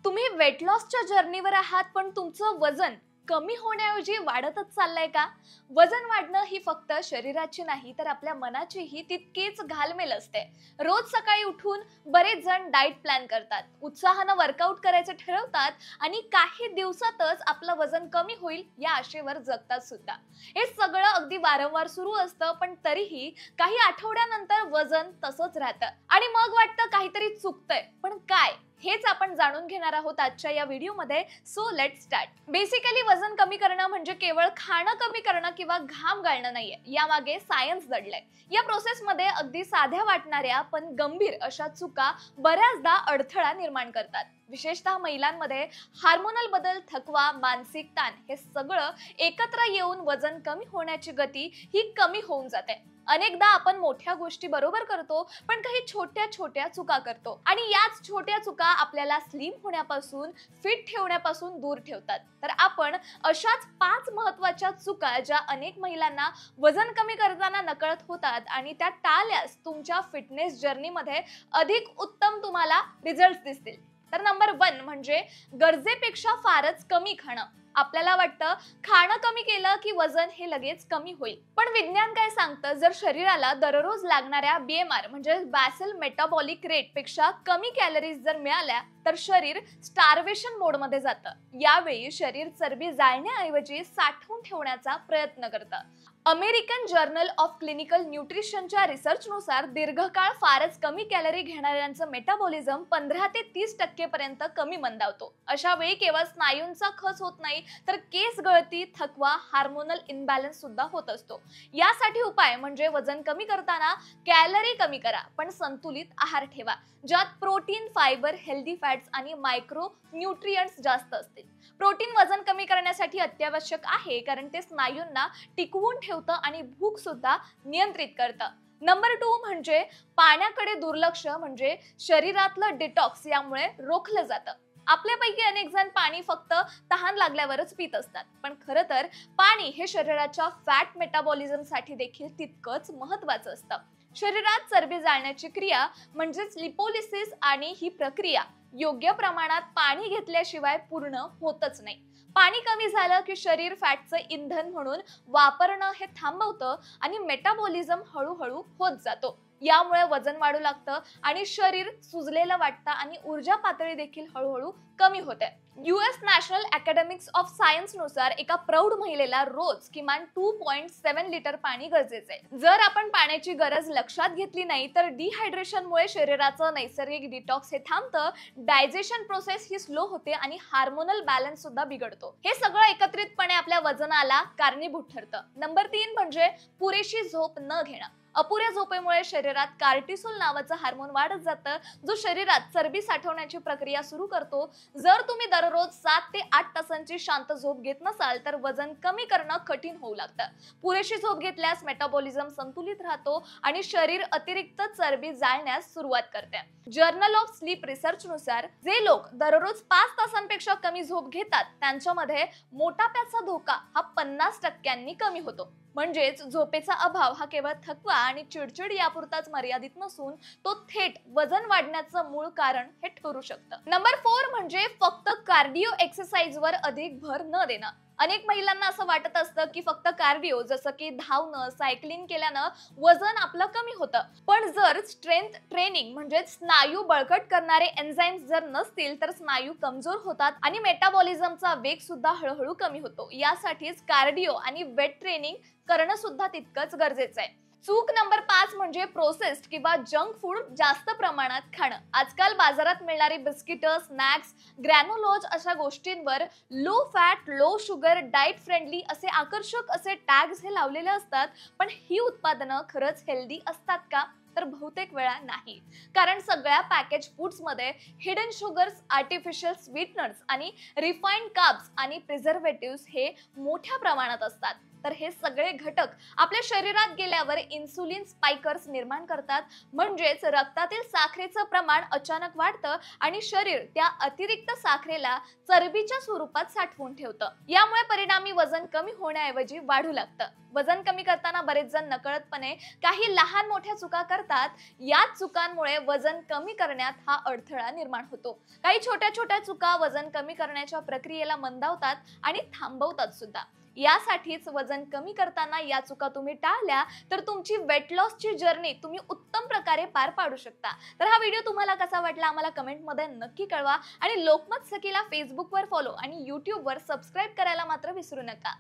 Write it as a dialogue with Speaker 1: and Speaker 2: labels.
Speaker 1: तुम्ही वेट लॉसच्या जर्नीवर आहात पण तुमचं वजन कमी होण्याऐवजी वाढतच चाललंय का? वजन वाढणं ही फक्त शरीराची नाही तर आपल्या मनाचीही तितकीच घालमेल असते. रोज सकाळी उठून बरेच जण डाएट प्लॅन करतात, उत्साहानं वर्कआउट करायचं ठरवतात आणि काही दिवसातच आपलं वजन कमी होईल या आशेवर जगतात सुद्धा. हे सगळं अगदी वारंवार सुरू असतं, पण तरीही काही आठवड्यानंतर वजन तसंच राहतं आणि मग वाटतं काहीतरी चुकतंय. पण काय, हेच आपण जाणून घेणार आहोत आजच्या या व्हिडिओमध्ये. So let's start. बेसिकली वजन कमी करणं म्हणजे केवळ खाणं कमी करणं किंवा घाम गाळणं नाहीये. यामागे सायन्स दडलंय. या प्रोसेसमध्ये अगदी साध्या वाटणाऱ्या पण गंभीर अशा चुका बऱ्याचदा अडथळा निर्माण करतात. विशेषतः महिलांमध्ये हार्मोनल बदल, थकवा, मानसिक ताण हे सगळं एकत्र येऊन वजन कमी होण्याची गती ही कमी होऊन जाते. अनेकदा आपण मोठ्या गोष्टी बरोबर करतो, पण काही छोट्या छोट्या चुका करतो आणि याच छोट्या चुका आपल्याला स्लिम होण्यापासून, फिट ठेवण्यापासून दूर ठेवतात. तर आपण अशाच 5 महत्त्वाच्या चुका ज्या अनेक महिलांना वजन कमी करताना नकळत होतात आणि त्या टाळल्यास तुमच्या फिटनेस जर्नीमध्ये अधिक उत्तम तुम्हाला रिझल्ट्स दिसतील. तर नंबर 1 म्हणजे गरजेपेक्षा फारच कमी खाणं. आपल्याला वाटतं खाणं कमी केलं की वजन हे लगेच कमी होईल, पण विज्ञान काय सांगतं, जर शरीराला दररोज लागणाऱ्या BMR म्हणजे बॅसल मेटाबॉलिक रेट पेक्षा कमी कॅलरीज जर मिळाल्या तर शरीर स्टार्वेशन मोड मध्ये जातं. यावेळी शरीर चरबी जाळण्याऐवजी साठवून ठेवण्याचा प्रयत्न करतं. अमेरिकन जर्नल ऑफ क्लिनिकल न्यूट्रिशनच्या रिसर्चनुसार दीर्घकाळ फारच कमी कॅलरी घेणाऱ्यांचं मेटाबॉलिझम 15 ते 30% पर्यंत कमी मंदावतो. अशा वेळी केवळ स्नायूंचा खच होत नाही तर केस गळती, थकवा, हार्मोनल इनबॅलन्स सुद्धा होत असतो. यासाठी उपाय म्हणजे वजन कमी करताना कॅलरी कमी करा, पण संतुलित आहार ठेवा, ज्यात प्रोटीन, फायबर, हेल्दी फॅट्स आणि मायक्रो न्यूट्रिएंट्स जास्त असतील. प्रोटीन वजन कमी करण्यासाठी अत्यावश्यक आहे, कारण ते स्नायूंना टिकवून ठेवतं आणि भूक सुद्धा नियंत्रित करतं. नंबर 2 म्हणजे पाण्याकडे दुर्लक्ष म्हणजे शरीरातलं डिटॉक्स यामुळे रोखलं जातं. आपल्यापैकी अनेक जण पाणी फक्त तहान लागल्यावरच पित असतात, पण खरं तर पाणी हे शरीराच्या फॅट मेटाबॉलिझमसाठी देखील तितकंच महत्त्वाचं असतं. शरीरात चरबी जाळण्याची क्रिया म्हणजेच लिपोलिसिस आणि ही प्रक्रिया योग्य प्रमाणात पाणी घेतल्याशिवाय पूर्ण होतच नाही. पाणी कमी झालं की शरीर फॅटचं इंधन म्हणून वापरणं हे थांबवतं आणि मेटाबॉलिझम हळूहळू होत जातो. यामुळे वजन वाढू लागतं आणि शरीर सुजलेलं वाटतं आणि ऊर्जा पातळी देखील हळूहळू कमी होते. US national academics of science नुसार एका प्रौढ महिलेला रोज किमान 2.7 लिटर पाणी गरजेचं आहे. जर आपण पाण्याची गरज लक्षात घेतली नाही तर डिहायड्रेशनमुळे शरीराचं नैसर्गिक डिटॉक्स हे थांबतं, डायजेशन प्रोसेस ही स्लो होते आणि हार्मोनल बॅलन्स सुद्धा बिघडतो. हे सगळं एकत्रितपणे आपल्या वजनाला कारणीभूत ठरतं. नंबर 3 म्हणजे पुरेशी झोप न घेणं. अपुऱ्या झोपेमुळे शरीरात कार्टिसोल नावाचं हार्मोन वाढत जातं, जो शरीरात चरबी साठवण्याची प्रक्रिया सुरू करतो. जर तुम्ही दररोज 7 ते 8 तासांची शांत झोप घेत नसाल तर वजन कमी करणं कठीण होऊ लागतं. पुरेशी झोप घेतल्यास मेटाबॉलिझम संतुलित राहतो आणि शरीर अतिरिक्त चरबी जाळण्यास सुरुवात करते. जर्नल ऑफ स्लीप रिसर्च नुसार जे लोक दररोज 5 तासांपेक्षा कमी झोप घेतात त्यांच्यामध्ये मोटाप्याचा धोका हा 50% कमी होतो. म्हणजेच झोपेचा अभाव हा केवळ थकवा आणि चिडचिड यापुरताच मर्यादित नसून तो थेट वजन वाढण्याचं मूळ कारण हे ठरू शकतं. नंबर 4 म्हणजे फक्त कार्डिओ एक्सरसाइजवर अधिक भर न देणं. अनेक महिलांना असं वाटत असतं की फक्त कार्डिओ जसं की धावणं, सायकलिंग केल्यानं वजन आपलं कमी होतं, पण जर स्ट्रेंथ ट्रेनिंग म्हणजे स्नायू बळकट करणारे एन्झाइम्स जर नसतील तर स्नायू कमजोर होतात आणि मेटाबॉलिझमचा वेग सुद्धा हळूहळू कमी होतो. यासाठीच कार्डिओ आणि वेट ट्रेनिंग करणं सुद्धा तितकंच गरजेचं आहे. चूक नंबर 5 म्हणजे प्रोसेस्ड किंवा जंक फूड जास्त प्रमाणात खाणं. आजकाल बाजारात मिळणारी बिस्किट, स्नॅक्स, ग्रॅन्युलोज अशा गोष्टींवर low fat, low sugar, diet friendly असे आकर्षक असे टॅग्स हे लावलेले असतात, पण ही उत्पादनं खरंच हेल्दी असतात का? तर बहुतेक वेळा नाही. कारण सगळ्या पॅकेज फूड्स मध्ये हिडन शुगर्स, आर्टिफिशियल स्वीटनर्स आणि रिफाइंड कार्ब्स आणि प्रिझर्वेटिव्हज हे मोठ्या प्रमाणात असतात. तर हे सगळे घटक आपल्या शरीरात गेल्यावर इन्सुलिन स्पाइकर्स निर्माण करतात, म्हणजेच रक्तातील साखरेचं प्रमाण अचानक वाढतं आणि शरीर त्या अतिरिक्त साखरेला चरबीच्या स्वरूपात साठवून ठेवतं. यामुळे परिणामी वजन कमी होण्याऐवजी वाढू लागतं. वजन कमी करताना बरेच जण नकळतपणे काही लहान मोठ्या चुका करतात करतात, याच चुकांमुळे वजन कमी करण्यात हा अडथळा निर्माण होतो. काही छोट्या छोट्या चुका वजन कमी करण्याच्या प्रक्रियेला मंदावतात आणि थांबवतात सुद्धा. यासाठीच वजन कमी करताना या चुका तुम्ही टाळल्या तर तुमची वेट लॉसची जर्नी तुम्ही उत्तम प्रकारे पार पाडू शकता. तर हा व्हिडिओ तुम्हाला कसा वाटला आम्हाला कमेंटमध्ये नक्की कळवा आणि लोकमत सखीला फेसबुकवर फॉलो आणि यूट्यूबवर सबस्क्राईब करायला मात्र विसरू नका.